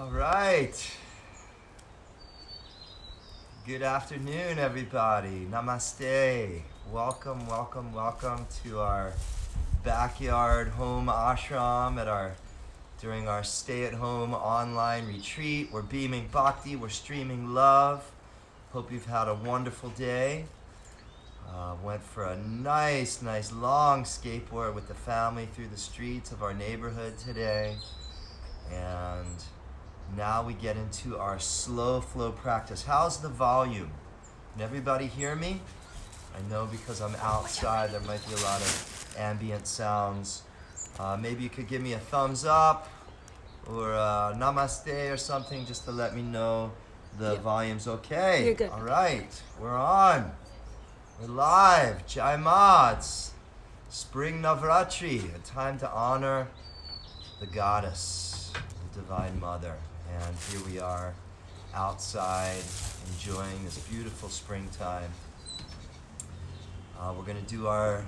All right. Good afternoon, everybody. Namaste. Welcome, welcome, welcome to our backyard home ashram during our stay-at-home online retreat. We're beaming bhakti, we're streaming love. Hope you've had a wonderful day. Went for a nice long skateboard with the family through the streets of our neighborhood today. And now we get into our slow flow practice. How's the volume? Can everybody hear me? I know because I'm outside there might be a lot of ambient sounds. Maybe you could give me a thumbs up or namaste or something just to let me know the volume's okay. You're good. All right, we're on. We're live. Jai Ma. It's Spring Navratri, a time to honor the goddess, the Divine Mother. And here we are outside enjoying this beautiful springtime. We're going to do our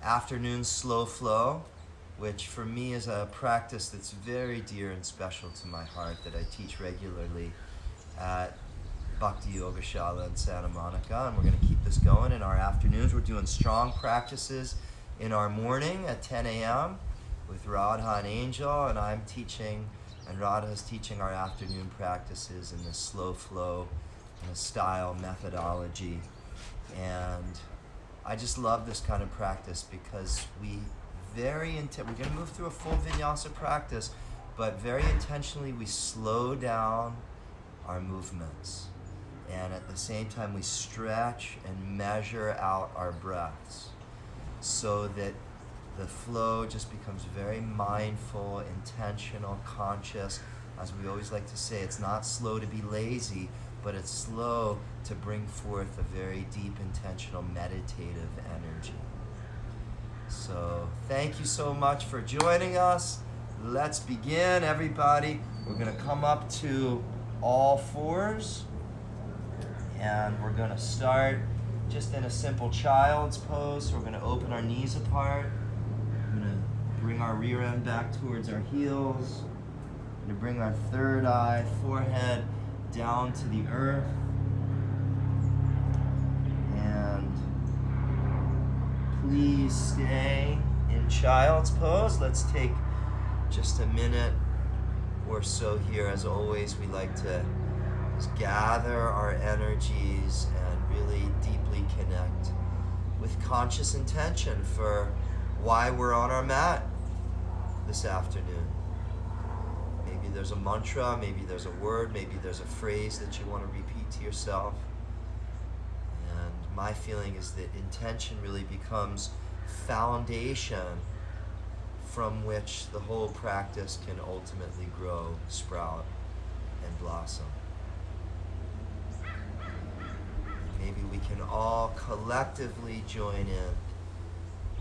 afternoon slow flow, which for me is a practice that's very dear and special to my heart that I teach regularly at Bhakti Yoga Shala in Santa Monica. And we're going to keep this going in our afternoons. We're doing strong practices in our morning at 10 a.m. with Radha and Angel, and I'm teaching, and Radha is teaching our afternoon practices in the slow flow style methodology. And I just love this kind of practice because we're going to move through a full vinyasa practice, but very intentionally we slow down our movements. And at the same time we stretch and measure out our breaths so that the flow just becomes very mindful, intentional, conscious. As we always like to say, it's not slow to be lazy, but it's slow to bring forth a very deep, intentional, meditative energy. So thank you so much for joining us. Let's begin, everybody. We're going to come up to all fours, and we're going to start just in a simple child's pose. So we're going to open our knees apart. We're going to bring our rear end back towards our heels. We're going to bring our third eye, forehead down to the earth. And please stay in child's pose. Let's take just a minute or so here. As always, we like to just gather our energies and really deeply connect with conscious intention for why we're on our mat this afternoon. Maybe there's a mantra, maybe there's a word, maybe there's a phrase that you want to repeat to yourself. And my feeling is that intention really becomes foundation from which the whole practice can ultimately grow, sprout, and blossom. Maybe we can all collectively join in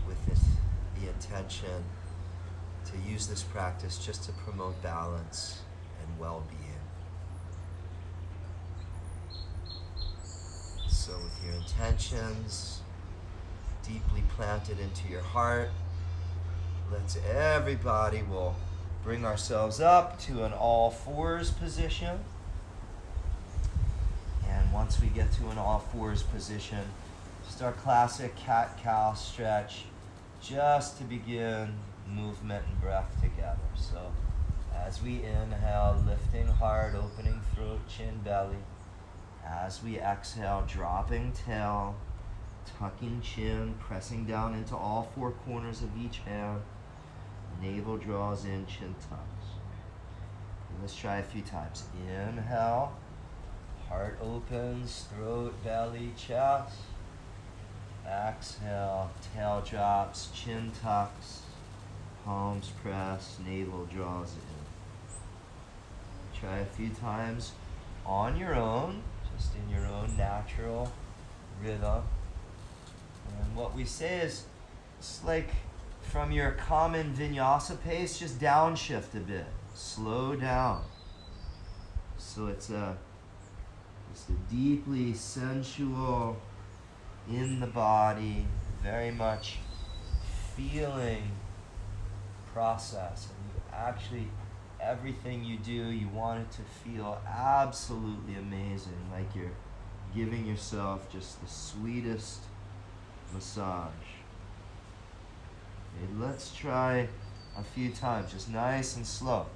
with the intention to use this practice just to promote balance and well-being. So with your intentions deeply planted into your heart, we'll bring ourselves up to an all fours position. And once we get to an all fours position, just our classic cat-cow stretch, just to begin movement and breath together. So as we inhale, lifting heart, opening throat, chin, belly. As we exhale, dropping tail, tucking chin, pressing down into all four corners of each hand. Navel draws in, chin tucks. And let's try a few times. Inhale, heart opens, throat, belly, chest. Exhale, tail drops, chin tucks, palms press, navel draws in. Try a few times on your own, just in your own natural rhythm. And what we say is, it's like from your common vinyasa pace, just downshift a bit. Slow down. So it's just a deeply sensual, in the body, very much feeling process. And you actually everything you do, you want it to feel absolutely amazing, like you're giving yourself just the sweetest massage. Okay, let's try a few times, just nice and slow.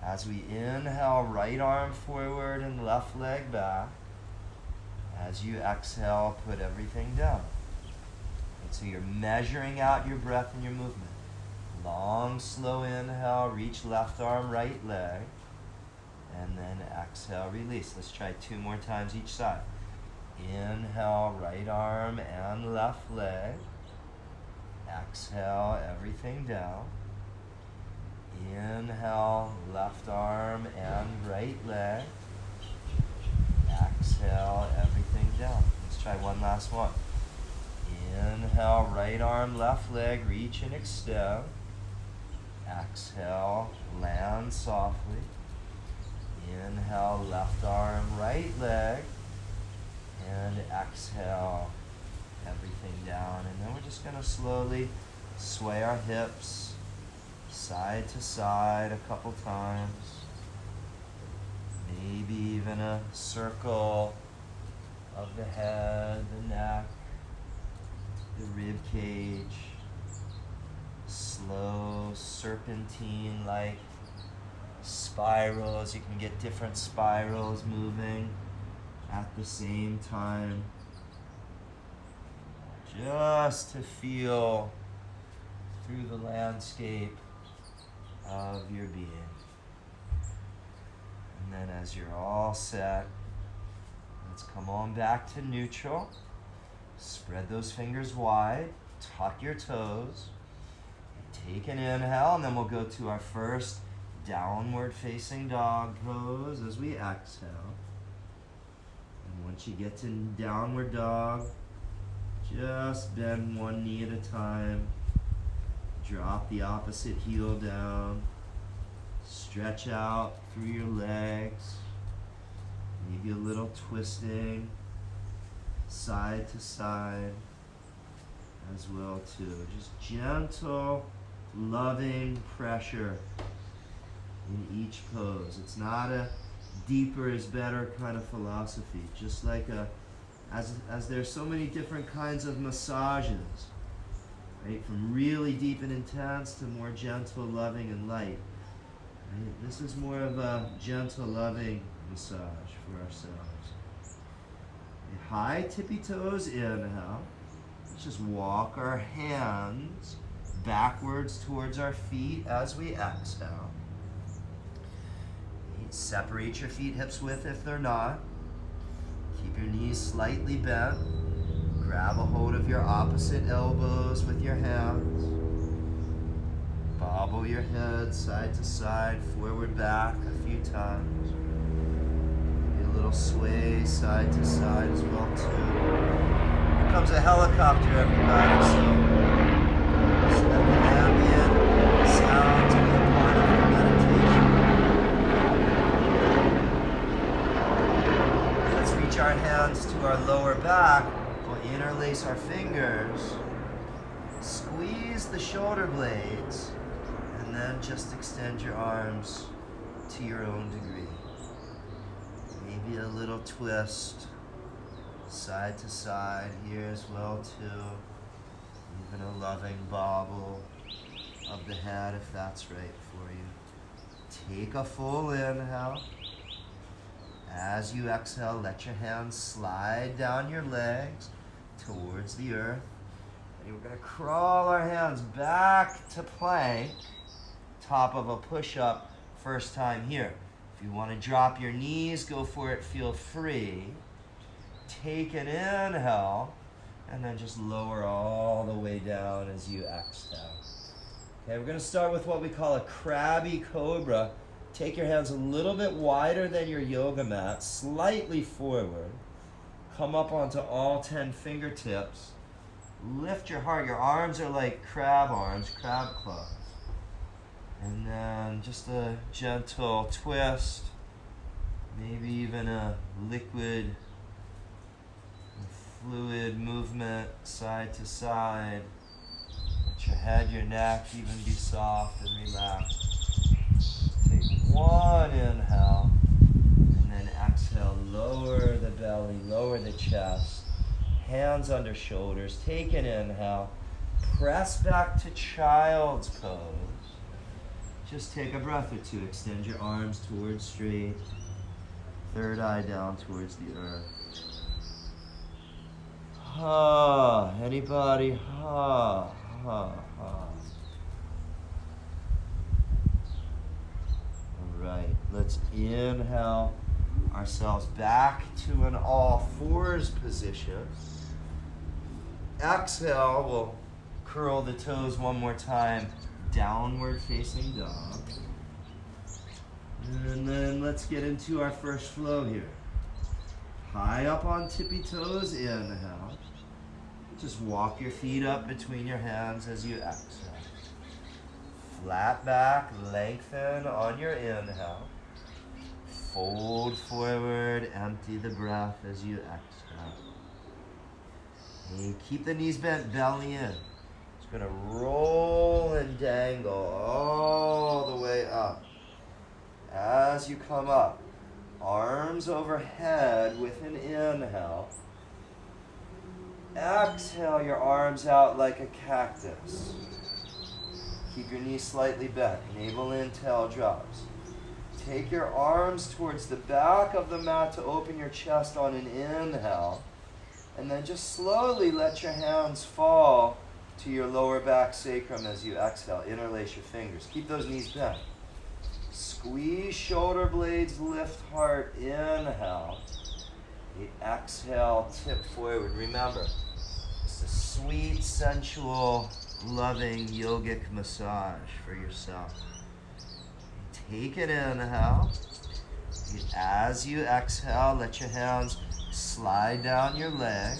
As we inhale, right arm forward and left leg back. As you exhale, put everything down. And so you're measuring out your breath and your movement. Long, slow inhale, reach left arm, right leg. And then exhale, release. Let's try 2 more times each side. Inhale, right arm and left leg. Exhale, everything down. Inhale, left arm and right leg. Exhale, everything down. Let's try one last one. Inhale, right arm, left leg, reach and extend. Exhale, land softly. Inhale, left arm, right leg. And exhale, everything down. And then we're just going to slowly sway our hips side to side a couple times. Maybe even a circle of the head, the neck, the rib cage. Slow serpentine-like spirals. You can get different spirals moving at the same time. Just to feel through the landscape of your being. And then as you're all set, let's come on back to neutral. Spread those fingers wide, tuck your toes. Take an inhale, and then we'll go to our first downward facing dog pose as we exhale. And once you get to downward dog, just bend one knee at a time. Drop the opposite heel down. Stretch out through your legs. Maybe a little twisting side to side as well too. Just gentle, loving pressure in each pose. It's not a deeper is better kind of philosophy. Just like as there's so many different kinds of massages, right? From really deep and intense to more gentle, loving, and light. Right? This is more of a gentle, loving massage for ourselves. High tippy toes, inhale. Let's just walk our hands backwards towards our feet as we exhale. Separate your feet hips width if they're not. Keep your knees slightly bent. Grab a hold of your opposite elbows with your hands. Bobble your head side to side, forward, back a few times. Maybe a little sway side to side as well too. Here comes a helicopter, everybody. So let the ambient sounds be a part of your meditation. Let's reach our hands to our lower back. We'll interlace our fingers. Squeeze the shoulder blades. And then just extend your arms to your own degree. Maybe a little twist side to side here as well too. Even a loving bobble of the head if that's right for you. Take a full inhale. As you exhale, let your hands slide down your legs towards the earth. And we're going to crawl our hands back to plank. Top of a push-up first time here. If you want to drop your knees, go for it, feel free. Take an inhale, and then just lower all the way down as you exhale. Okay, we're going to start with what we call a Crabby Cobra. Take your hands a little bit wider than your yoga mat, slightly forward. Come up onto all 10 fingertips. Lift your heart. Your arms are like crab arms, crab claws. And then just a gentle twist, maybe even a liquid, fluid movement side to side. Let your head, your neck even be soft and relaxed. Take One inhale. And then exhale, lower the belly, lower the chest. Hands under shoulders. Take an inhale. Press back to child's pose. Just take a breath or two. Extend your arms towards straight. Third eye down towards the earth. Ha. Anybody? Ha. Ha. Ha. All right. Let's inhale ourselves back to an all fours position. Exhale, we'll curl the toes one more time. Downward facing dog. And then let's get into our first flow here. High up on tippy toes, inhale. Just walk your feet up between your hands as you exhale. Flat back, lengthen on your inhale. Fold forward, empty the breath as you exhale. And keep the knees bent, belly in. Just gonna roll and dangle all the way up. As you come up, arms overhead with an inhale. Exhale your arms out like a cactus. Keep your knees slightly bent, navel in, tail drops. Take your arms towards the back of the mat to open your chest on an inhale. And then just slowly let your hands fall to your lower back sacrum as you exhale. Interlace your fingers. Keep those knees bent. Squeeze shoulder blades, lift heart, inhale. Exhale, tip forward. Remember, it's a sweet, sensual, loving yogic massage for yourself. Take an inhale. As you exhale, let your hands slide down your leg.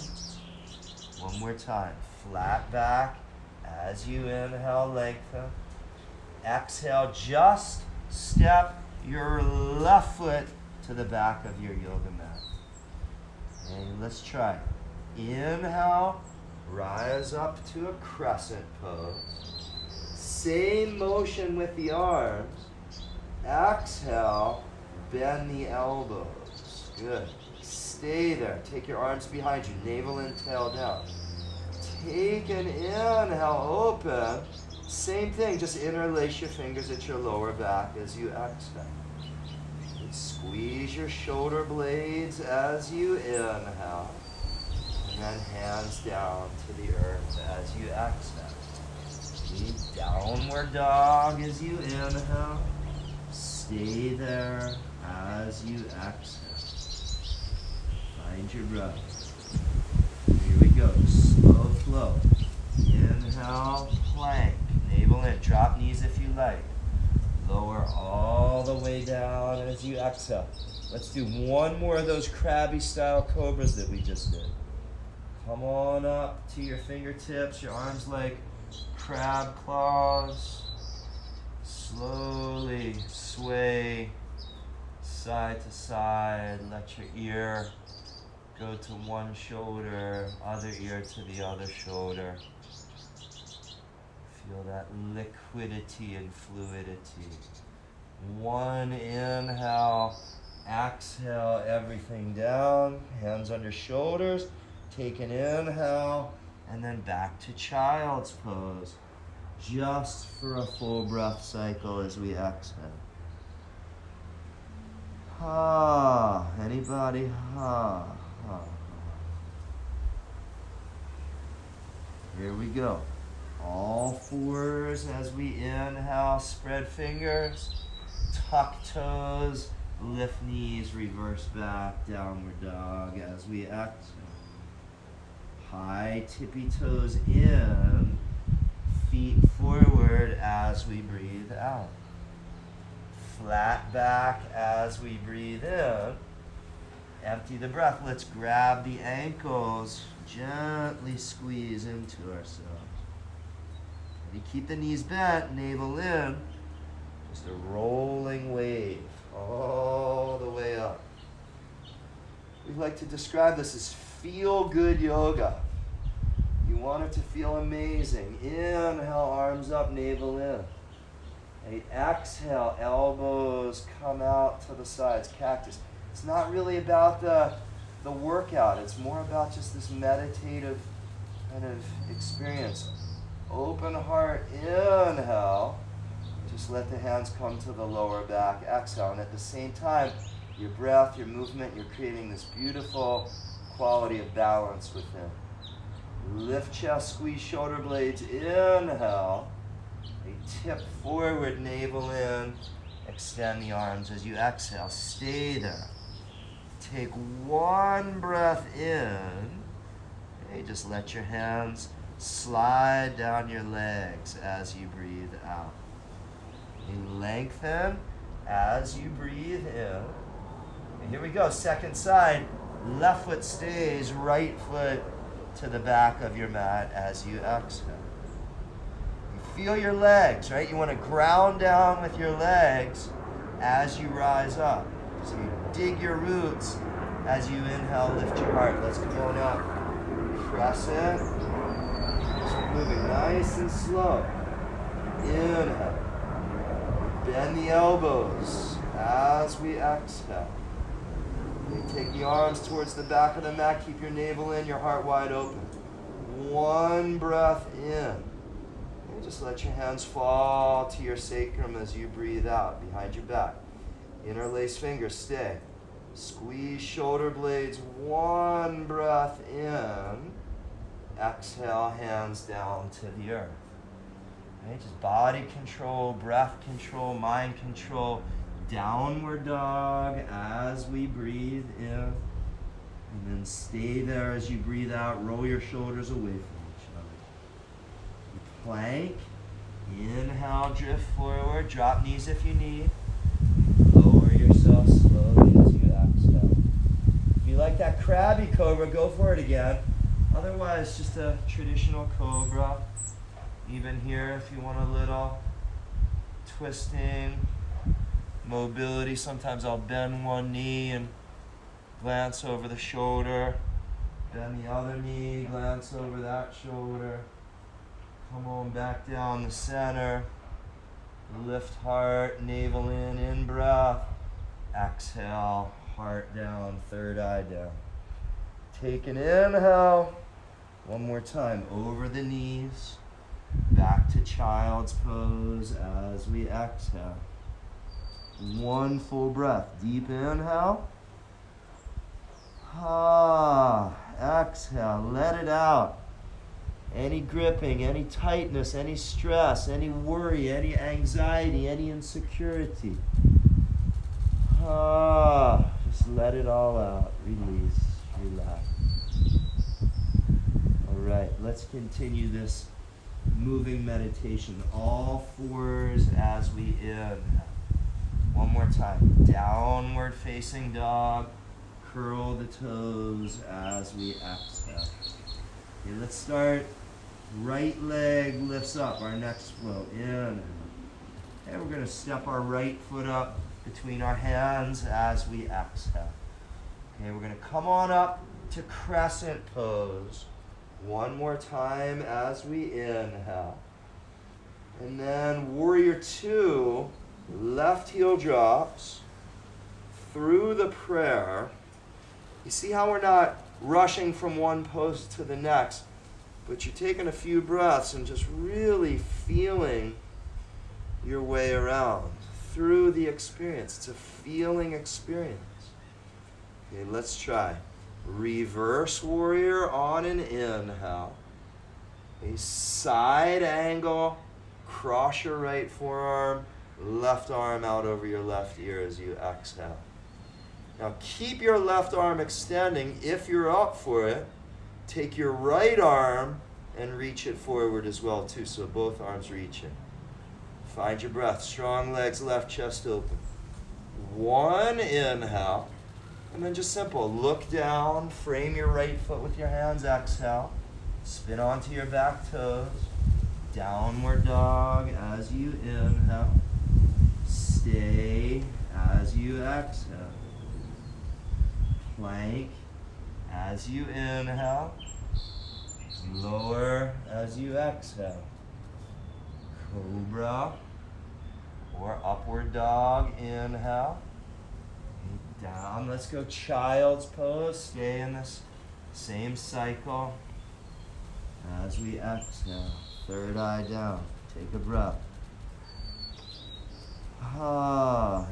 One more time. Flat back. As you inhale, lengthen. Exhale, just step your left foot to the back of your yoga mat. And let's try. Inhale, rise up to a crescent pose. Same motion with the arms. Exhale, bend the elbows. Good. Stay there. Take your arms behind you. Navel and tail down. Take an inhale, open. Same thing, just interlace your fingers at your lower back as you exhale. And squeeze your shoulder blades as you inhale. And then hands down to the earth as you exhale. Downward dog as you inhale. Stay there as you exhale. Find your breath. Here we go. Slow flow. Inhale, plank. Navel in. Drop knees if you like. Lower all the way down as you exhale. Let's do one more of those crabby style cobras that we just did. Come on up to your fingertips, your arms like crab claws. Slowly sway side to side. Let your ear go to one shoulder, other ear to the other shoulder. Feel that liquidity and fluidity. One inhale, exhale everything down, hands under shoulders. Take an inhale, and then back to child's pose. Just for a full breath cycle as we exhale. Ha, anybody? Ha, ha. Here we go. All fours as we inhale, spread fingers, tuck toes, lift knees, reverse back, downward dog as we exhale. High tippy toes in, feet forward as we breathe out. Flat back as we breathe in. Empty the breath. Let's grab the ankles, gently squeeze into ourselves. You keep the knees bent, navel in. Just a rolling wave all the way up. We like to describe this as feel-good yoga. You want it to feel amazing. Inhale, arms up, navel in. Exhale, elbows come out to the sides, cactus. It's not really about the workout. It's more about just this meditative kind of experience. Open heart, inhale. Just let the hands come to the lower back, exhale. And at the same time, your breath, your movement, you're creating this beautiful quality of balance within. Lift chest, squeeze shoulder blades, inhale. A tip forward, navel in. Extend the arms as you exhale. Stay there. Take one breath in. Okay, just let your hands slide down your legs as you breathe out. You lengthen as you breathe in. And here we go, second side. Left foot stays, right foot to the back of your mat as you exhale. You feel your legs, right? You want to ground down with your legs as you rise up. So you dig your roots as you inhale, lift your heart. Let's come on up. Crescent. Just moving nice and slow. Inhale. Bend the elbows as we exhale. You take the arms towards the back of the mat. Keep your navel in, your heart wide open. One breath in. And just let your hands fall to your sacrum as you breathe out behind your back. Interlace fingers, stay. Squeeze shoulder blades, one breath in. Exhale, hands down to the earth. Okay, just body control, breath control, mind control. Downward dog as we breathe in. And then stay there as you breathe out. Roll your shoulders away from each other. You plank. Inhale, drift forward. Drop knees if you need. Lower yourself slowly as you exhale. If you like that Crabby Cobra, go for it again. Otherwise, just a traditional Cobra. Even here, if you want a little twisting, mobility. Sometimes I'll bend one knee and glance over the shoulder. Bend the other knee, glance over that shoulder. Come on back down the center. Lift heart, navel in breath. Exhale, heart down, third eye down. Take an inhale. One more time, over the knees. Back to child's pose as we exhale. One full breath. Deep inhale. Exhale. Let it out. Any gripping, any tightness, any stress, any worry, any anxiety, any insecurity. Just let it all out. Release. Relax. All right, let's continue this moving meditation. All fours as we inhale. One more time. Downward facing dog. Curl the toes as we exhale. Okay, let's start. Right leg lifts up. Our next flow. Inhale. And we're going to step our right foot up between our hands as we exhale. Okay, we're going to come on up to Crescent Pose. One more time as we inhale. And then Warrior Two. Left heel drops through the prayer. You see how we're not rushing from one pose to the next, but you're taking a few breaths and just really feeling your way around through the experience. It's a feeling experience. Okay, let's try. Reverse warrior on an inhale. A side angle. Cross your right forearm. Left arm out over your left ear as you exhale. Now keep your left arm extending if you're up for it. Take your right arm and reach it forward as well too, so both arms reaching. Find your breath. Strong legs, left chest open. One inhale. And then just simple. Look down. Frame your right foot with your hands. Exhale. Spin onto your back toes. Downward dog as you inhale. Stay as you exhale. Plank as you inhale. Lower as you exhale. Cobra. or upward dog, inhale. Down, let's go child's pose. Stay in this same cycle. As we exhale, third eye down. Take a breath.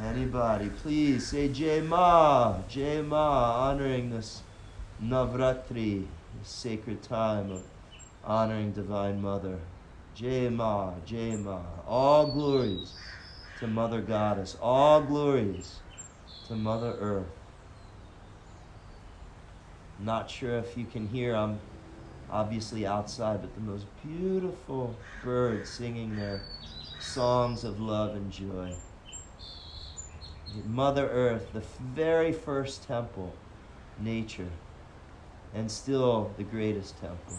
Anybody, please say Jai Ma, honoring this Navratri, this sacred time of honoring Divine Mother. Jai Ma, all glories to Mother Goddess, all glories to Mother Earth. Not sure if you can hear, I'm obviously outside, but the most beautiful birds singing their songs of love and joy. Mother Earth, the very first temple, nature, and still the greatest temple.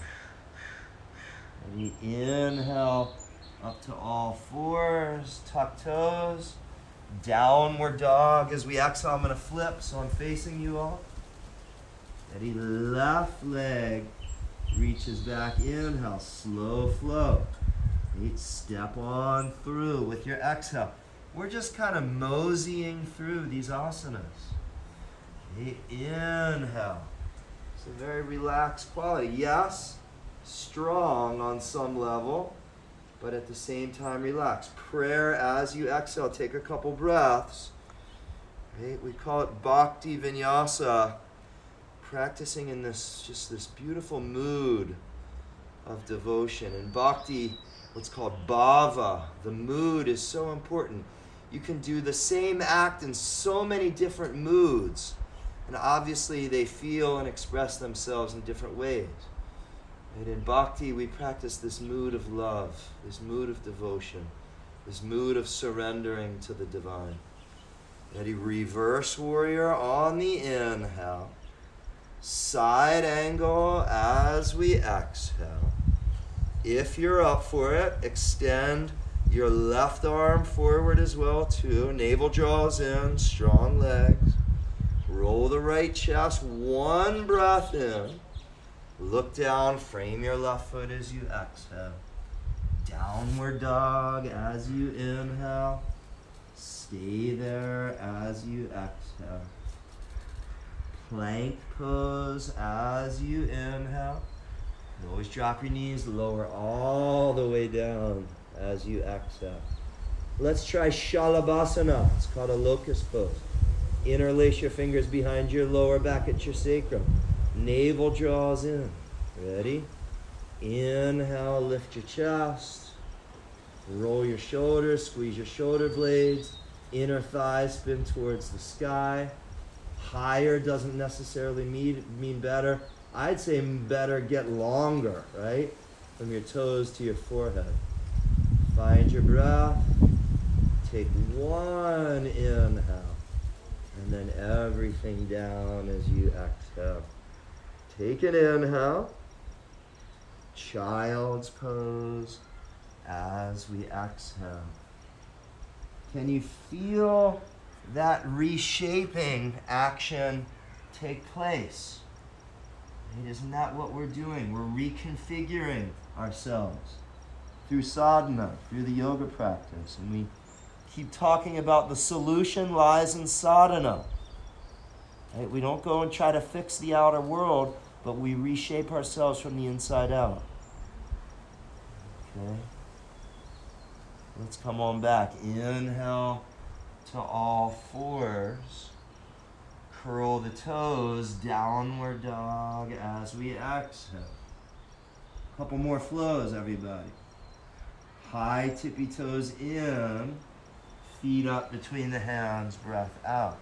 And inhale up to all fours, tuck toes, downward dog. As we exhale, I'm going to flip, so I'm facing you all. Ready, left leg reaches back, inhale, slow flow. Step on through with your exhale. We're just kind of moseying through these asanas. Inhale. It's a very relaxed quality. Yes, strong on some level, but at the same time relaxed. Prayer as you exhale. Take a couple breaths. We call it Bhakti Vinyasa. Practicing in this beautiful mood of devotion. And Bhakti, what's called bhava, the mood is so important. You can do the same act in so many different moods, and obviously they feel and express themselves in different ways. And in Bhakti, we practice this mood of love, this mood of devotion, this mood of surrendering to the divine. Ready, reverse warrior on the inhale. Side angle as we exhale. If you're up for it, extend your left arm forward as well too. Navel draws in, strong legs. Roll the right chest, one breath in. Look down, frame your left foot as you exhale. Downward dog as you inhale. Stay there as you exhale. Plank pose as you inhale. You always drop your knees, lower all the way down as you exhale. Let's try Shalabhasana. It's called a locust pose. Interlace your fingers behind your lower back at your sacrum. Navel draws in. Ready? Inhale, lift your chest. Roll your shoulders, squeeze your shoulder blades. Inner thighs spin towards the sky. Higher doesn't necessarily mean better. I'd say better get longer, right? From your toes to your forehead. Find your breath. Take one inhale. And then everything down as you exhale. Take an inhale. Child's pose as we exhale. Can you feel that reshaping action take place? Isn't that what we're doing? We're reconfiguring ourselves through sadhana, through the yoga practice. And we keep talking about the solution lies in sadhana. Right? We don't go and try to fix the outer world, but we reshape ourselves from the inside out. Okay? Let's come on back. Inhale to all fours. Curl the toes, downward dog as we exhale. Couple more flows, everybody. High tippy toes in, feet up between the hands, breath out.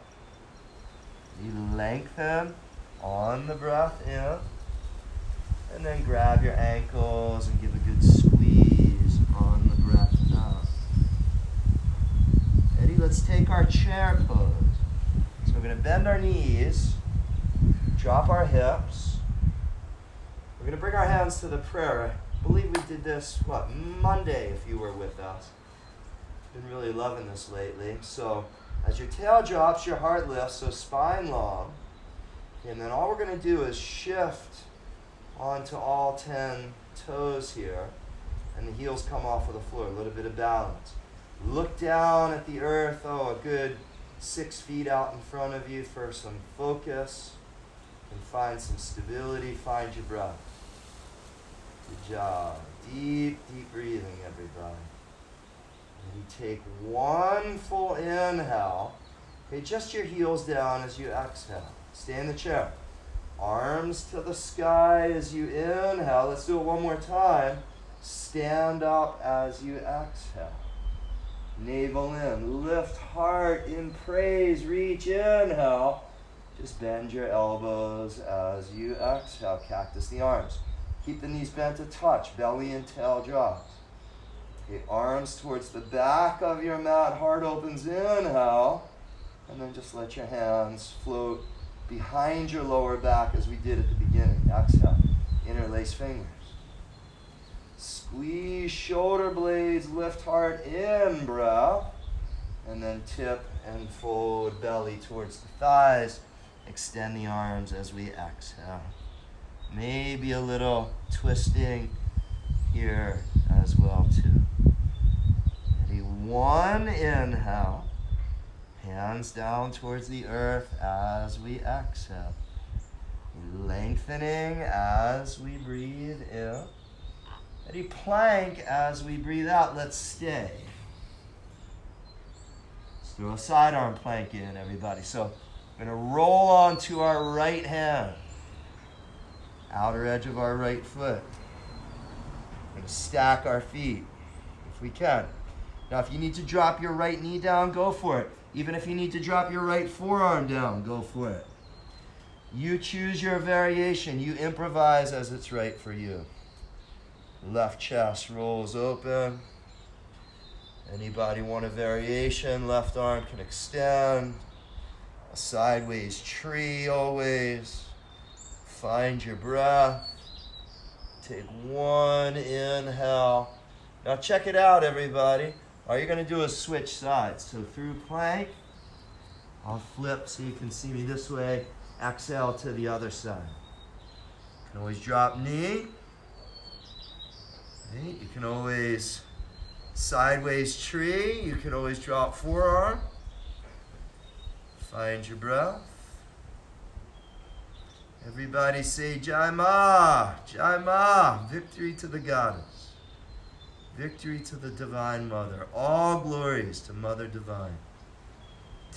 You lengthen on the breath in, and then grab your ankles and give a good squeeze on the breath out. Ready? Let's take our chair pose. So we're going to bend our knees, drop our hips. We're going to bring our hands to the prayer. I believe we did this, Monday if you were with us. Been really loving this lately. So as your tail drops, your heart lifts, so spine long. And then all we're going to do is shift onto all 10 toes here. And the heels come off of the floor, a little bit of balance. Look down at the earth, a good 6 feet out in front of you for some focus. And find some stability, find your breath. Good job. Deep, deep breathing, everybody. And you take one full inhale. Okay, just your heels down as you exhale. Stay in the chair. Arms to the sky as you inhale. Let's do it one more time. Stand up as you exhale. Navel in. Lift heart in praise. Reach, inhale. Just bend your elbows as you exhale. Cactus the arms. Keep the knees bent a touch. Belly and tail drops. Okay, arms towards the back of your mat. Heart opens. Inhale. And then just let your hands float behind your lower back as we did at the beginning. Exhale. Interlace fingers. Squeeze shoulder blades. Lift heart in. Breath. And then tip and fold belly towards the thighs. Extend the arms as we exhale. Maybe a little twisting here as well too. Ready? One inhale. Hands down towards the earth as we exhale. Lengthening as we breathe in. Ready? Plank as we breathe out. Let's stay. Let's throw a side arm plank in, everybody. So we're going to roll onto our right hand. Outer edge of our right foot. We're going to stack our feet if we can. Now if you need to drop your right knee down, go for it. Even if you need to drop your right forearm down, go for it. You choose your variation. You improvise as it's right for you. Left chest rolls open. Anybody want a variation? Left arm can extend. A sideways tree always. Find your breath. Take one inhale. Now check it out, everybody. All you're going to do is switch sides. So through plank, I'll flip so you can see me this way. Exhale to the other side. You can always drop knee. Right? You can always sideways tree. You can always drop forearm. Find your breath. Everybody say Jai Ma, Jai Ma. Victory to the goddess. Victory to the Divine Mother. All glories to Mother Divine.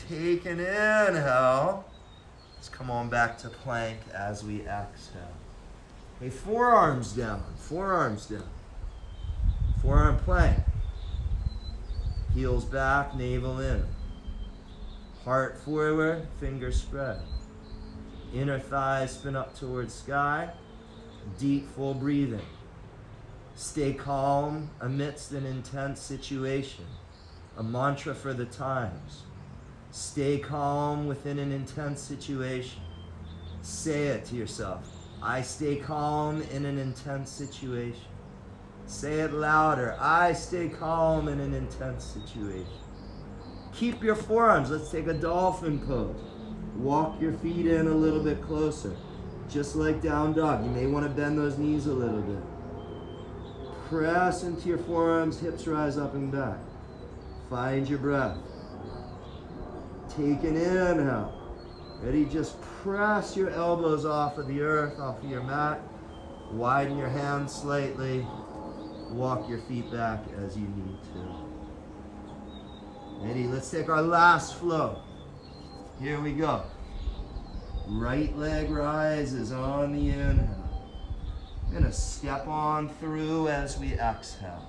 Take an inhale. Let's come on back to plank as we exhale. Okay, forearms down, forearms down. Forearm plank. Heels back, navel in. Heart forward, fingers spread. Inner thighs spin up towards sky. Deep, full breathing. Stay calm amidst an intense situation. A mantra for the times. Stay calm within an intense situation. Say it to yourself. I stay calm in an intense situation. Say it louder. I stay calm in an intense situation. Keep your forearms. Let's take a dolphin pose. Walk your feet in a little bit closer. Just like down dog. You may want to bend those knees a little bit. Press into your forearms, hips rise up and back. Find your breath. Take an inhale. Ready? Just press your elbows off of the earth, off of your mat. Widen your hands slightly. Walk your feet back as you need to. Ready? Let's take our last flow. Here we go. Right leg rises on the inhale. We're going to step on through as we exhale.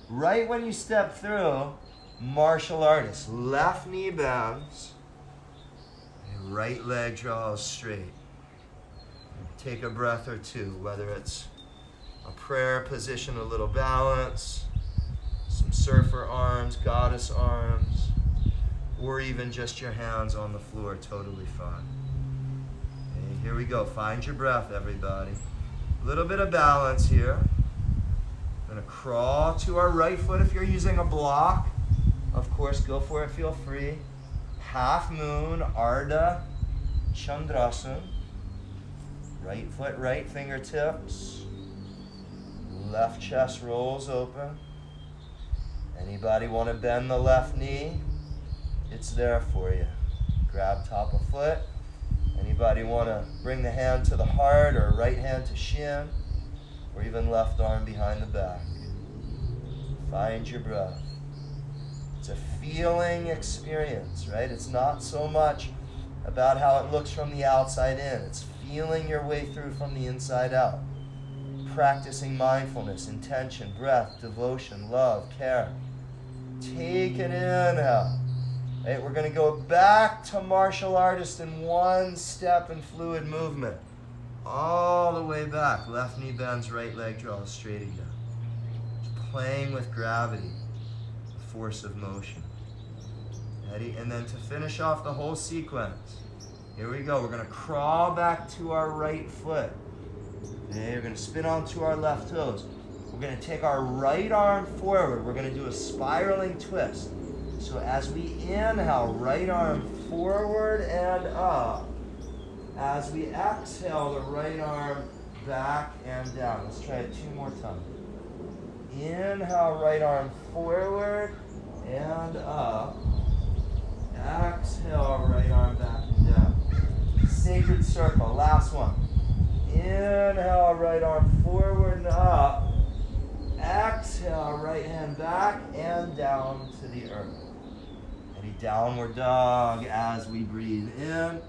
Right when you step through, martial artist. Left knee bends. And right leg draws straight. Take a breath or two, whether it's a prayer position, a little balance, some surfer arms, goddess arms, or even just your hands on the floor, totally fine. Okay, here we go. Find your breath, everybody. A little bit of balance here. We're going to crawl to our right foot. If you're using a block, of course, go for it. Feel free. Half moon, Ardha Chandrasana. Right foot, right fingertips. Left chest rolls open. Anybody want to bend the left knee? It's there for you. Grab top of foot. Anybody want to bring the hand to the heart or right hand to shin? Or even left arm behind the back. Find your breath. It's a feeling experience, right? It's not so much about how it looks from the outside in. It's feeling your way through from the inside out. Practicing mindfulness, intention, breath, devotion, love, care. Take an inhale. Right, we're going to go back to martial artist in one step and fluid movement. All the way back. Left knee bends, right leg draws straight again. Just playing with gravity, the force of motion. Ready? And then to finish off the whole sequence, here we go. We're going to crawl back to our right foot. Okay, we're going to spin onto our left toes. We're going to take our right arm forward. We're going to do a spiraling twist. So as we inhale, right arm forward and up. As we exhale, the right arm back and down. Let's try it 2 more times. Inhale, right arm forward and up. Exhale, right arm back and down. Sacred circle, last one. Inhale, right arm forward and up. Exhale, right hand back and down to the earth. Ready, downward dog as we breathe in.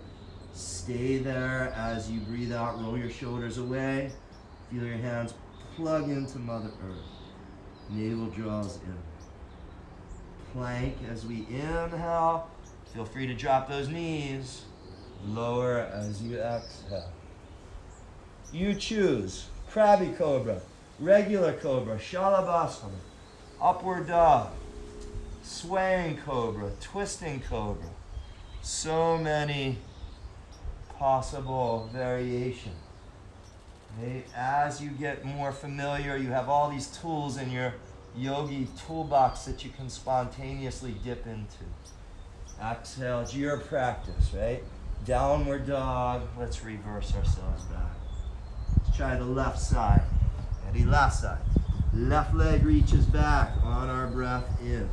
Stay there as you breathe out. Roll your shoulders away. Feel your hands plug into Mother Earth. Navel draws in. Plank as we inhale. Feel free to drop those knees. Lower as you exhale. You choose. Crabby Cobra, regular Cobra, Shalabhasana, upward dog, swaying Cobra, twisting Cobra. So many possible variations. Okay? As you get more familiar, you have all these tools in your yogi toolbox that you can spontaneously dip into. Exhale, it's your practice, right? Downward dog. Let's reverse ourselves back. Let's try the left side. Ready, left side. Left leg reaches back on our breath in.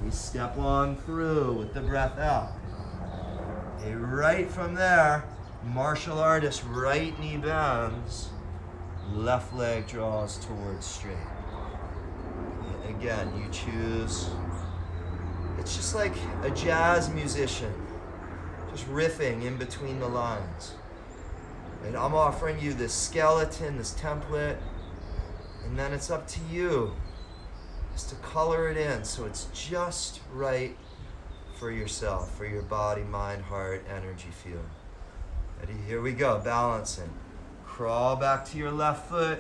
We step on through with the breath out. Okay, right from there, martial artist, right knee bends, left leg draws towards straight. Okay, again, you choose. It's just like a jazz musician, just riffing in between the lines. And I'm offering you this skeleton, this template, and then it's up to you just to color it in so it's just right for yourself, for your body, mind, heart, energy field. Ready? Here we go, balancing. Crawl back to your left foot,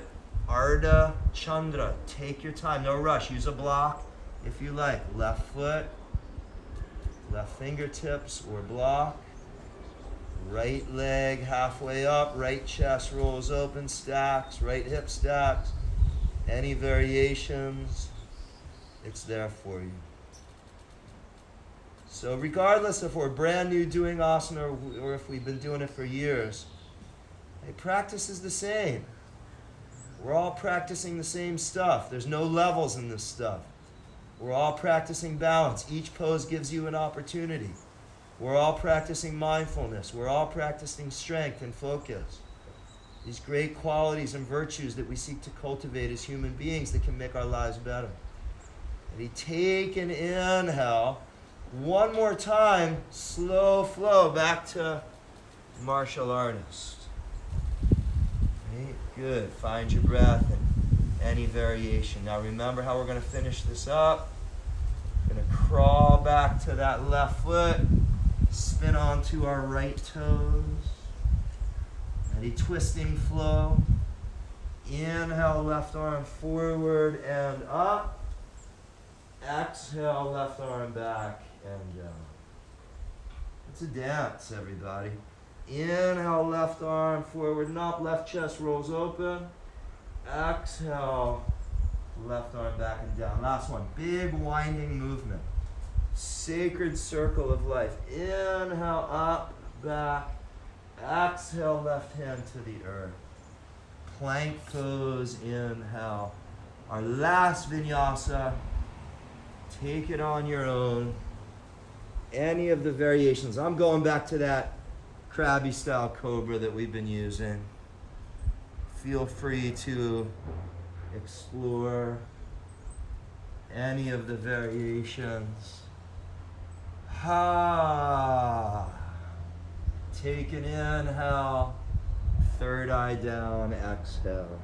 Ardha Chandra. Take your time, no rush. Use a block if you like. Left foot, left fingertips or block. Right leg halfway up, right chest rolls open, stacks, right hip stacks. Any variations, it's there for you. So regardless if we're brand new doing asana or if we've been doing it for years, practice is the same. We're all practicing the same stuff. There's no levels in this stuff. We're all practicing balance. Each pose gives you an opportunity. We're all practicing mindfulness. We're all practicing strength and focus. These great qualities and virtues that we seek to cultivate as human beings that can make our lives better. And take an inhale. One more time, slow flow back to martial artist. Right? Good. Find your breath and any variation. Now remember how we're going to finish this up. Going to crawl back to that left foot. Spin onto our right toes. Ready? Twisting flow. Inhale, left arm forward and up. Exhale, left arm back and down. It's a dance, everybody. Inhale, left arm forward and up. Left chest rolls open. Exhale, left arm back and down. Last one. Big winding movement. Sacred circle of life. Inhale, up, back. Exhale, left hand to the earth. Plank pose, inhale. Our last vinyasa. Take it on your own. Any of the variations. I'm going back to that Crabby style Cobra that we've been using. Feel free to explore any of the variations. Take an inhale, third eye down, exhale.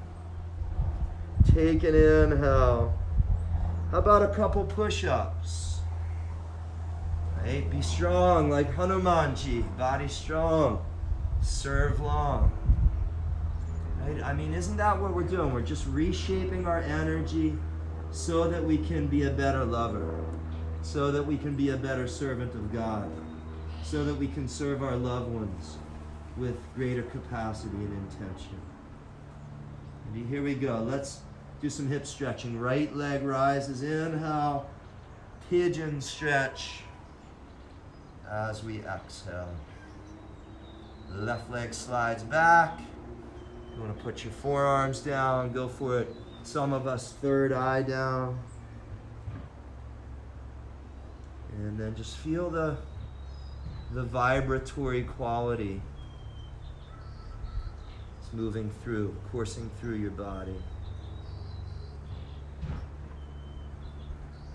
Take an inhale. How about a couple push-ups? Right? Be strong like Hanumanji, body strong, serve long. Right? I mean, isn't that what we're doing? We're just reshaping our energy so that we can be a better lover, so that we can be a better servant of God, so that we can serve our loved ones with greater capacity and intention. And here we go. Let's do some hip stretching. Right leg rises, inhale, pigeon stretch as we exhale. Left leg slides back. You want to put your forearms down, go for it. Some of us third eye down. And then just feel the vibratory quality. It's moving through, coursing through your body.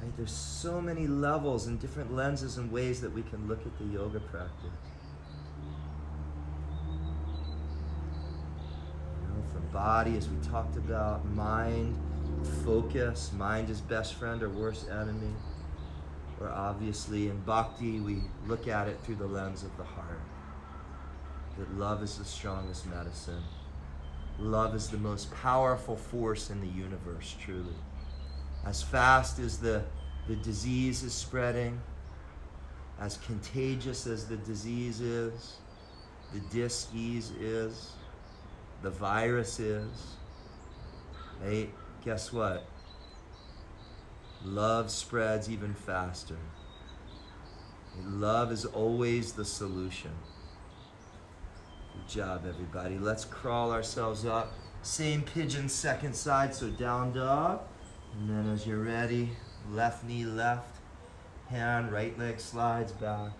Right? There's so many levels and different lenses and ways that we can look at the yoga practice. From body, as we talked about, mind, focus. Mind is best friend or worst enemy. Or obviously in Bhakti, we look at it through the lens of the heart. That love is the strongest medicine. Love is the most powerful force in the universe, truly. As fast as the disease is spreading, as contagious as the disease is, the dis-ease is, the virus is, right? Guess what? Love spreads even faster. Love is always the solution. Good job, everybody. Let's crawl ourselves up. Same pigeon, second side, so down dog. And then as you're ready, left knee left, hand, right leg slides back.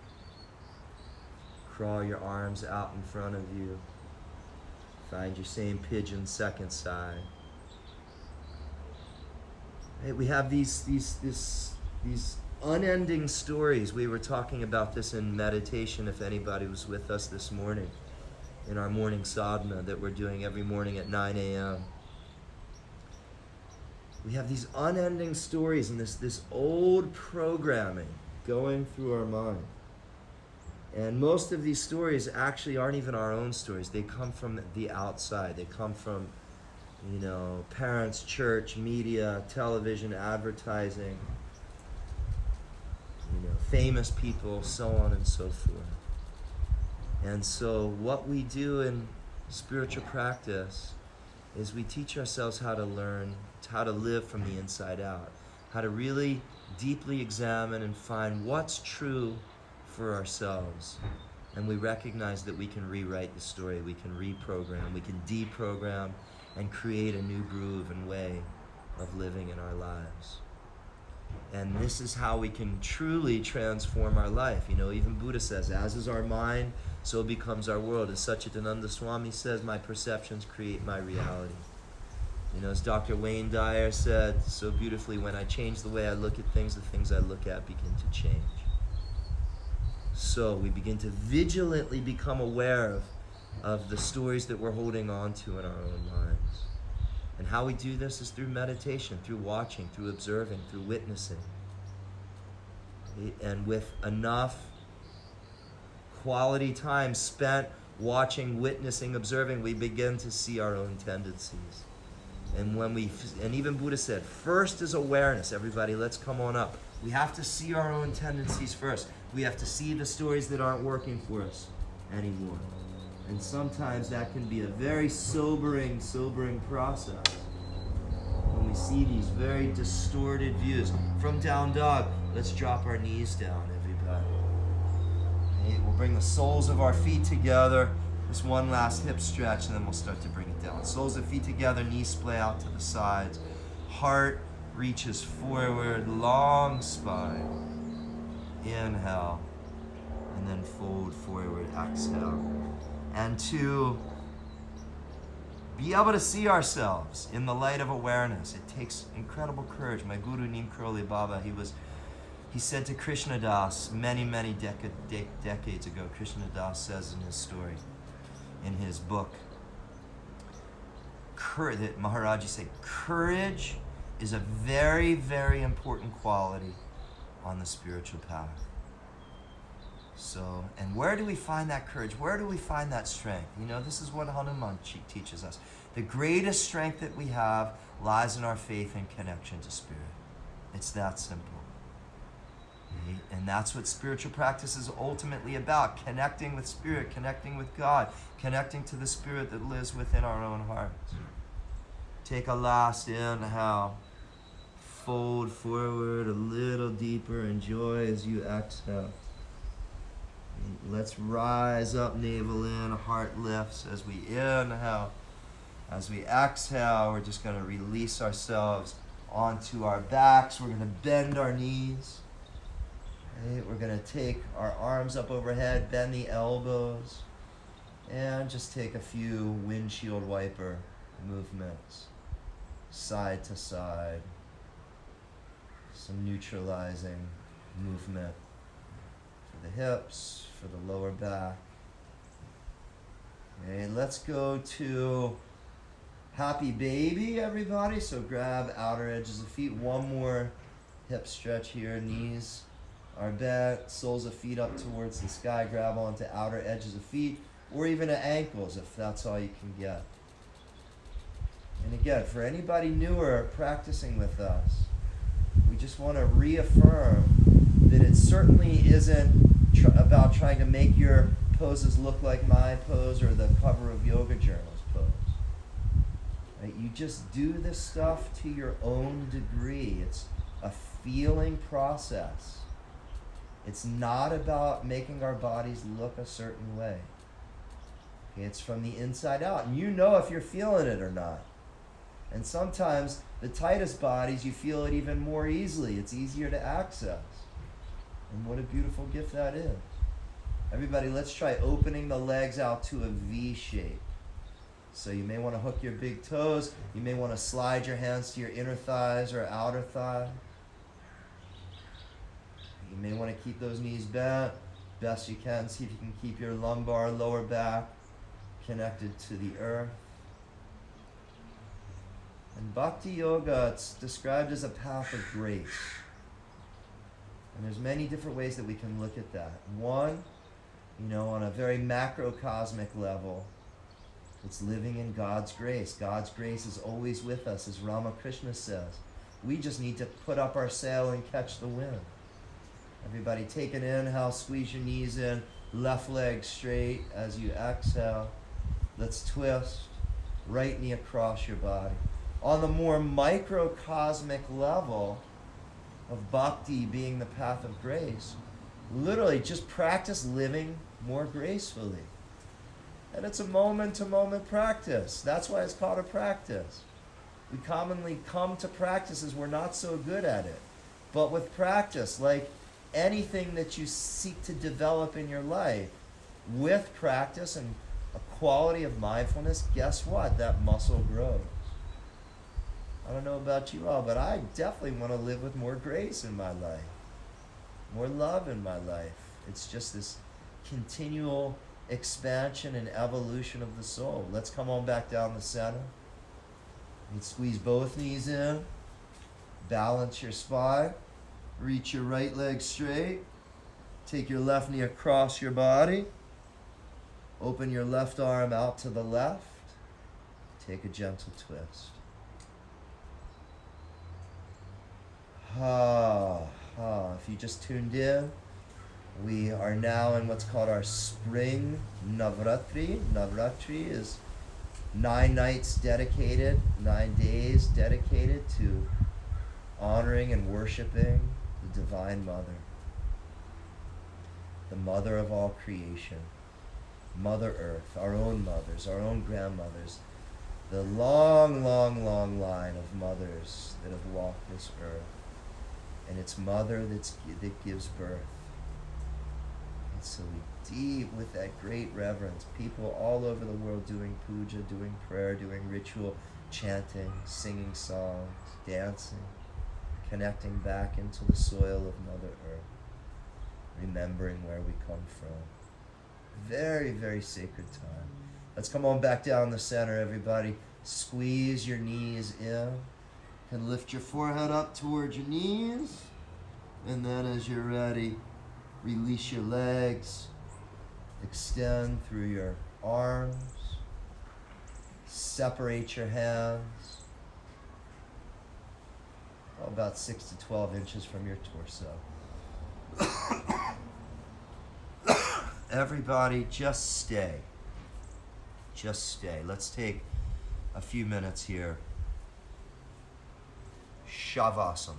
Crawl your arms out in front of you. Find your same pigeon, second side. Hey, we have these unending stories. We were talking about this in meditation, if anybody was with us this morning, in our morning sadhana that we're doing every morning at 9 a.m. We have these unending stories and this old programming going through our mind. And most of these stories actually aren't even our own stories. They come from the outside. They come from, parents, church, media, television, advertising, famous people, so on and so forth. And so what we do in spiritual practice is we teach ourselves how to learn, how to live from the inside out, how to really deeply examine and find what's true for ourselves. And we recognize that we can rewrite the story, we can reprogram, we can deprogram, and create a new groove and way of living in our lives. And this is how we can truly transform our life. Even Buddha says, as is our mind, so becomes our world. As Satchidananda Swami says, my perceptions create my reality. As Dr. Wayne Dyer said so beautifully, when I change the way I look at things, the things I look at begin to change. So we begin to vigilantly become aware of the stories that we're holding on to in our own minds. And how we do this is through meditation, through watching, through observing, through witnessing. And with enough quality time spent watching, witnessing, observing, we begin to see our own tendencies. And even Buddha said, first is awareness. Everybody, let's come on up. We have to see our own tendencies first. We have to see the stories that aren't working for us anymore. And sometimes that can be a very sobering process. When we see these very distorted views. From down dog, let's drop our knees down, everybody. Okay, we'll bring the soles of our feet together. Just one last hip stretch, and then we'll start to bring it down. Soles of feet together, knees splay out to the sides. Heart reaches forward, long spine. Inhale, and then fold forward, exhale. And to be able to see ourselves in the light of awareness, it takes incredible courage. My guru Neem Karoli Baba, he said to Krishna Das many decades ago, Krishna Das says in his story, in his book, that Maharaji said, courage is a very, very important quality on the spiritual path. So, and where do we find that courage? Where do we find that strength? You know, this is what Hanuman teaches us. The greatest strength that we have lies in our faith and connection to spirit. It's that simple. Okay? And that's what spiritual practice is ultimately about. Connecting with spirit, connecting with God, connecting to the spirit that lives within our own hearts. Take a last inhale. Fold forward a little deeper. Enjoy as you exhale. Let's rise up, navel in, heart lifts as we inhale. As we exhale, we're just going to release ourselves onto our backs. We're going to bend our knees. Right? We're going to take our arms up overhead, bend the elbows, and just take a few windshield wiper movements, side to side. Some neutralizing movement for the hips, for the lower back. Okay, let's go to happy baby, everybody. So grab outer edges of feet. One more hip stretch here. Knees are bent, soles of feet up towards the sky. Grab onto outer edges of feet, or even at ankles if that's all you can get. And again, for anybody newer practicing with us, we just want to reaffirm that it certainly isn't about trying to make your poses look like my pose or the cover of Yoga Journal's pose. Right? You just do this stuff to your own degree. It's a feeling process. It's not about making our bodies look a certain way. Okay? It's from the inside out. And you know if you're feeling it or not. And sometimes the tightest bodies, you feel it even more easily. It's easier to access. And what a beautiful gift that is. Everybody, let's try opening the legs out to a V shape. So you may want to hook your big toes. You may want to slide your hands to your inner thighs or outer thigh. You may want to keep those knees bent best you can. See if you can keep your lumbar, lower back connected to the earth. In Bhakti Yoga, it's described as a path of grace. And there's many different ways that we can look at that. One, on a very macrocosmic level, it's living in God's grace. God's grace is always with us, as Ramakrishna says. We just need to put up our sail and catch the wind. Everybody take an inhale, squeeze your knees in, left leg straight as you exhale. Let's twist, right knee across your body. On the more microcosmic level of bhakti being the path of grace, literally just practice living more gracefully. And it's a moment-to-moment practice. That's why it's called a practice. We commonly come to practices we're not so good at it. But with practice, like anything that you seek to develop in your life, with practice and a quality of mindfulness, guess what? That muscle grows. I don't know about you all, but I definitely want to live with more grace in my life, more love in my life. It's just this continual expansion and evolution of the soul. Let's come on back down the center. And squeeze both knees in. Balance your spine. Reach your right leg straight. Take your left knee across your body. Open your left arm out to the left. Take a gentle twist. If you just tuned in, we are now in what's called our spring Navratri. Navratri is 9 nights dedicated, 9 days dedicated to honoring and worshiping the Divine Mother, the Mother of all creation, Mother Earth, our own mothers, our own grandmothers, The long, long, long line of mothers that have walked this earth. And it's mother that gives birth. And so we deep with that great reverence, people all over the world doing puja, doing prayer, doing ritual, chanting, singing songs, dancing, connecting back into the soil of Mother Earth, remembering where we come from. Very, very sacred time. Let's come on back down the center, everybody. Squeeze your knees in. And lift your forehead up towards your knees. And then as you're ready, release your legs. Extend through your arms. Separate your hands. About 6 to 12 inches from your torso. Everybody, just stay. Just stay. Let's take a few minutes here. Shavasana.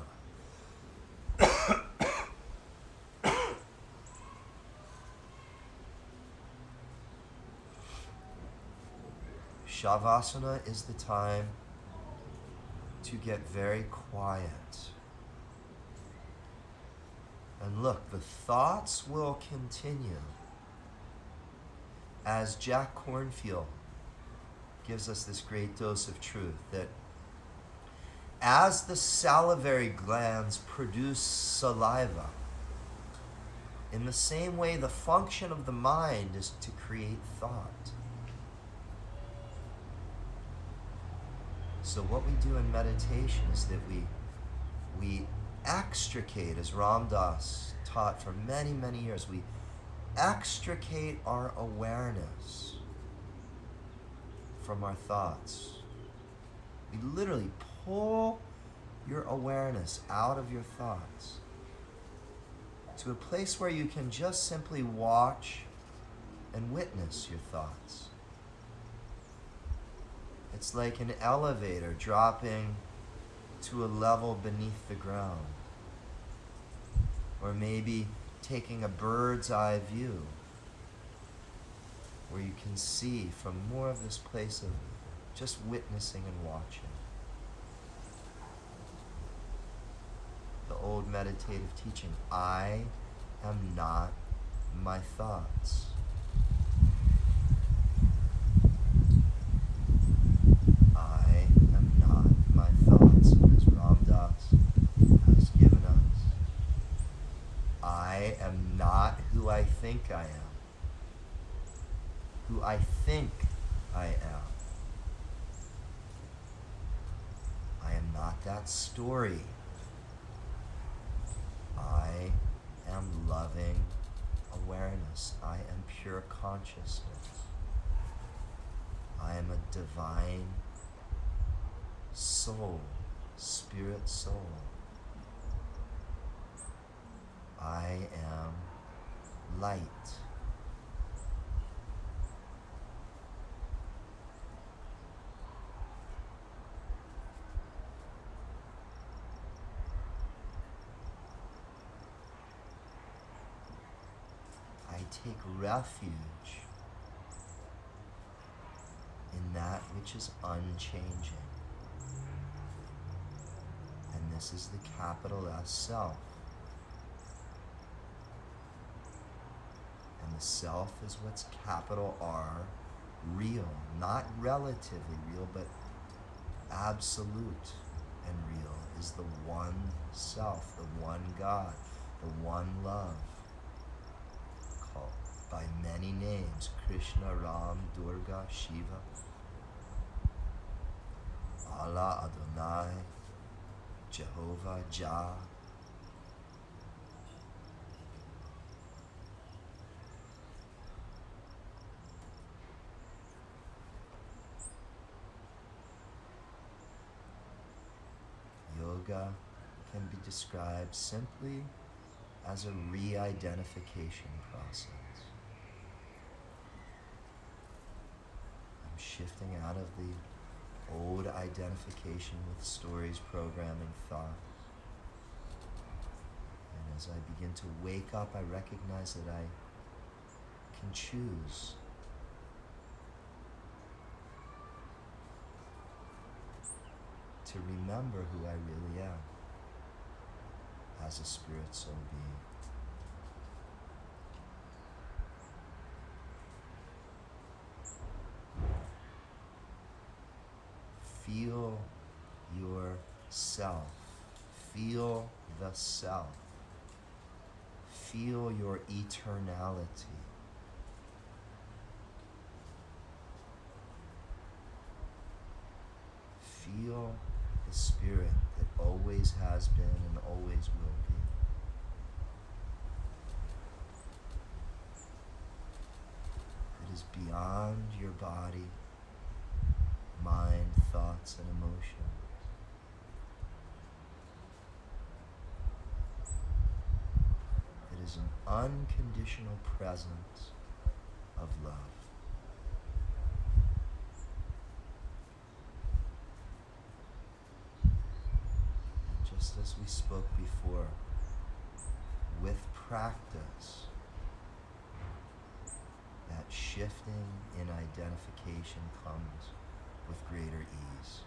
Shavasana is the time to get very quiet. And look, the thoughts will continue as Jack Kornfield gives us this great dose of truth, that as the salivary glands produce saliva, in the same way the function of the mind is to create thought. So what we do in meditation is that we extricate, as Ram Dass taught for many, many years, we extricate our awareness from our thoughts. We literally pull your awareness out of your thoughts to a place where you can just simply watch and witness your thoughts. It's like an elevator dropping to a level beneath the ground. Or maybe taking a bird's eye view where you can see from more of this place of just witnessing and watching. The old meditative teaching, I am not my thoughts. I am not my thoughts, as Ram Dass has given us. I am not who I think I am. Who I think I am. I am not that story. I am loving awareness. I am pure consciousness. I am a divine soul, spirit soul. I am light. I take refuge in that which is unchanging. And this is the capital S self. And the self is what's capital R, real. Not relatively real, but absolute and real is the one self, the one God, the one love. Called by many names, Krishna, Ram, Durga, Shiva, Allah, Adonai, Jehovah, Jah. Yoga can be described simply as a re-identification process. I'm shifting out of the old identification with stories, programming, thought. And as I begin to wake up, I recognize that I can choose to remember who I really am as a spirit soul being. Feel yourself. Feel the self. Feel your eternality. Feel the spirit that always has been and always will be. It is beyond your body, mind, thoughts, and emotions. It is an unconditional presence of love. And just as we spoke before, with practice, that shifting in identification comes with greater ease.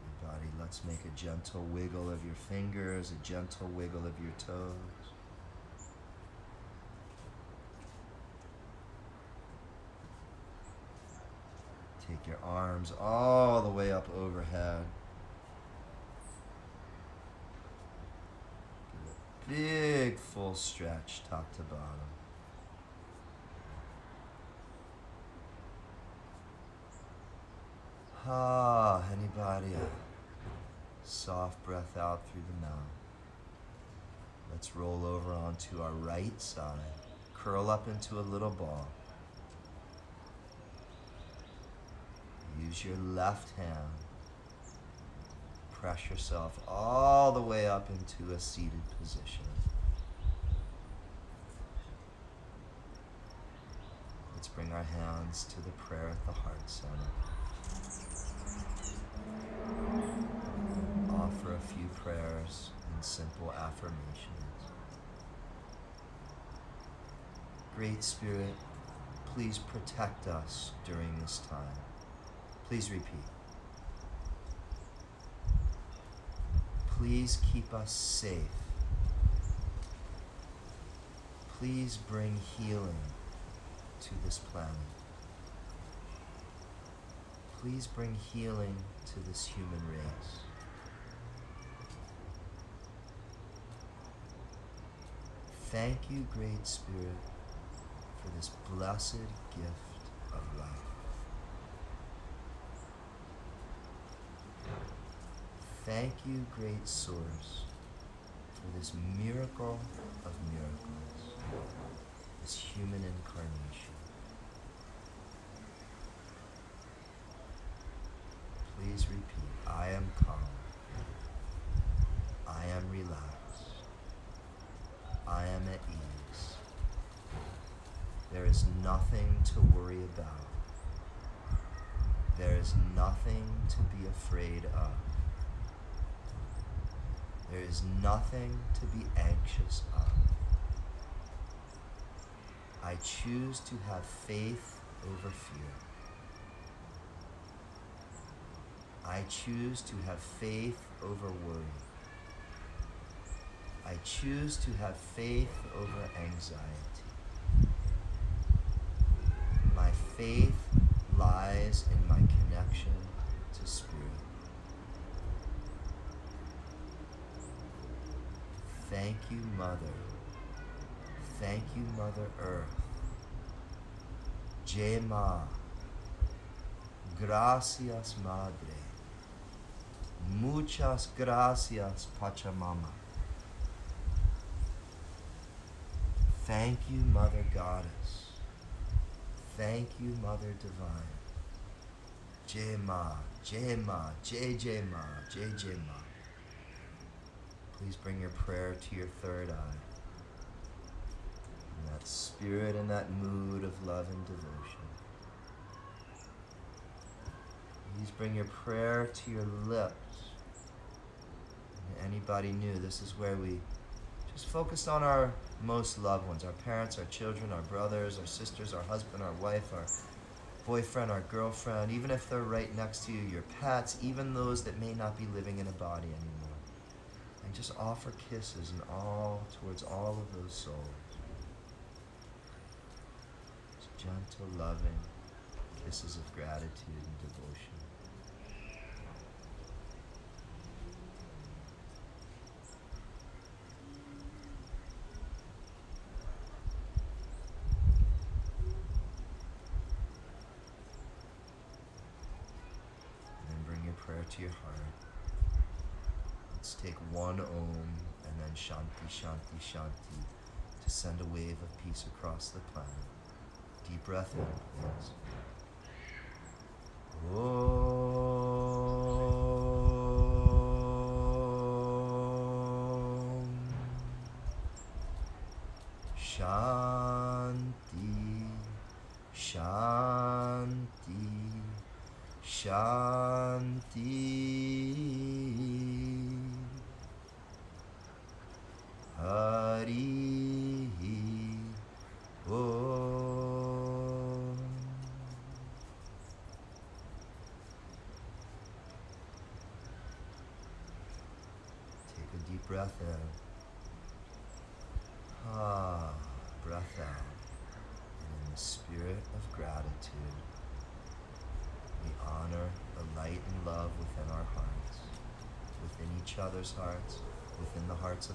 Your body, let's make a gentle wiggle of your fingers, a gentle wiggle of your toes. Take your arms all the way up overhead. Big full stretch, top to bottom. Anybody? Soft breath out through the mouth. Let's roll over onto our right side. Curl up into a little ball. Use your left hand. Press yourself all the way up into a seated position. Let's bring our hands to the prayer at the heart center. Offer a few prayers and simple affirmations. Great Spirit, please protect us during this time. Please repeat. Please keep us safe. Please bring healing to this planet. Please bring healing to this human race. Thank you, Great Spirit, for this blessed gift of life. Thank you, Great Source, for this miracle of miracles, this human incarnation. Please repeat, I am calm, I am relaxed, I am at ease. There is nothing to worry about. There is nothing to be afraid of. There is nothing to be anxious of. I choose to have faith over fear. I choose to have faith over worry. I choose to have faith over anxiety. My faith lies in my connection to Spirit. Thank you, Mother. Thank you, Mother Earth. Jai Ma. Gracias, Madre. Muchas gracias, Pachamama. Thank you, Mother Goddess. Thank you, Mother Divine. Jai Ma, Jai Ma, Jai Jai Ma, Jai Jai Ma. Please bring your prayer to your third eye. In that spirit and that mood of love and devotion. Please bring your prayer to your lips. And anybody new, this is where we Just focused on our most loved ones, our parents, our children, our brothers, our sisters, our husband, our wife, our boyfriend, our girlfriend, even if they're right next to you, your pets, even those that may not be living in a body anymore. And just offer kisses and all towards all of those souls. Just gentle, loving kisses of gratitude and devotion. Prayer to your heart. Let's take one Om and then Shanti, Shanti, Shanti to send a wave of peace across the planet. Deep breath in, please. Om Shanti, Shanti, Shanti. Hari Om. Take a deep breath in. Breath out. And in the spirit of gratitude, we honor the light and love within our hearts, within each other's hearts, within the hearts of